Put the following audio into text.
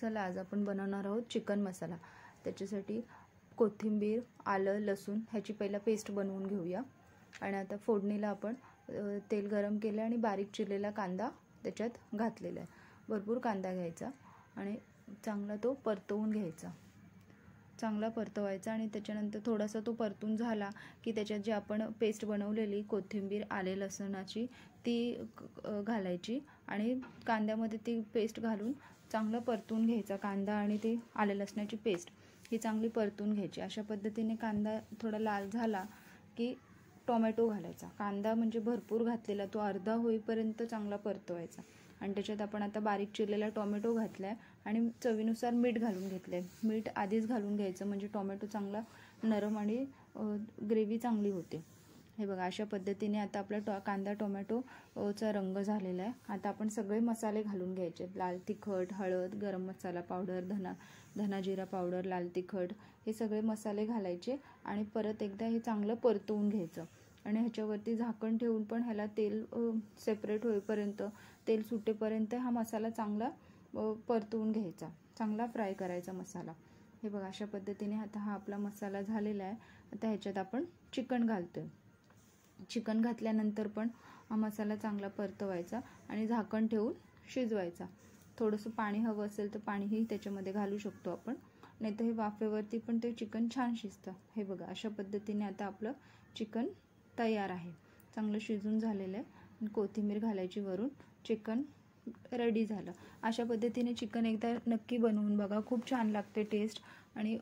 चला आज आपण बनवणार आहोत चिकन मसाला। त्याच्यासाठी कोथिंबीर, आलं, लसूण ह्याची पहिला पेस्ट बनवून घेऊया। आणि आता फोडणीला आपण तेल गरम केले आणि बारीक चिरलेला कांदा त्याच्यात घातलेला आहे। भरपूर कांदा घ्यायचा आणि चांगला तो परतवून घ्यायचा, चांगला परतवायचा। आणि त्याच्यानंतर थोडासा तो परतून झाला की त्याच्यात जे आपण पेस्ट बनवलेली कोथिंबीर, आले, लसणाची ती घालायची आणि कांद्यामध्ये ती पेस्ट घालून चांगलं परतून घ्यायचा। कांदा आणि ती आले लसणाची पेस्ट ही चांगली परतून घ्यायची। अशा पद्धतीने कांदा थोडा लाल झाला की टोमॅटो घालायचा। कांदा म्हणजे भरपूर घातलेला, तो अर्धा होईपर्यंत चांगला परतवायचा। आणि त्याच्यात आपण आता बारीक चिरलेला टोमॅटो घातलाय आणि चवीनुसार मीठ घालून घेतलंय। मीठ आधीच घालून घ्यायचं म्हणजे टोमॅटो चांगला नरम आणि ग्रेव्ही चांगली होते। हे बघा, अशा पद्धतीने आता आपला कांदा टोमॅटोचा रंग झालेला आहे। आता आपण सगळे मसाले घालून घ्यायचे। लाल तिखट, हळद, गरम मसाला पावडर, धना जिरा पावडर, लाल तिखट हे सगळे मसाले घालायचे आणि परत एकदा हे चांगलं परतवून घ्यायचं। आणि ह्याच्यावरती झाकण ठेवून पण ह्याला तेल सेपरेट होईपर्यंत, तेल सुटेपर्यंत हा मसाला चांगला परतवून घ्यायचा, चांगला फ्राय करायचा मसाला। हे बघा, अशा पद्धतीने आता हा आपला मसाला झालेला आहे। आता ह्याच्यात आपण चिकन घालतोय। चिकन घातल्यानंतर पण हा मसाला चांगला परतवायचा आणि झाकण ठेवून शिजवायचा। थोडंसं पाणी हवं असेल तर पाणीही त्याच्यामध्ये घालू शकतो आपण, नाही तर हे वाफेवरती पण ते चिकन छान शिजतं। हे बघा, अशा पद्धतीने आता आपलं चिकन तयार आहे, चांगलं शिजून झालेलं आहे। कोथिंबीर घालायची वरून, चिकन रेडी झालं। अशा पद्धतीने चिकन एकदा नक्की बनवून बघा, खूप छान लागते टेस्ट आणि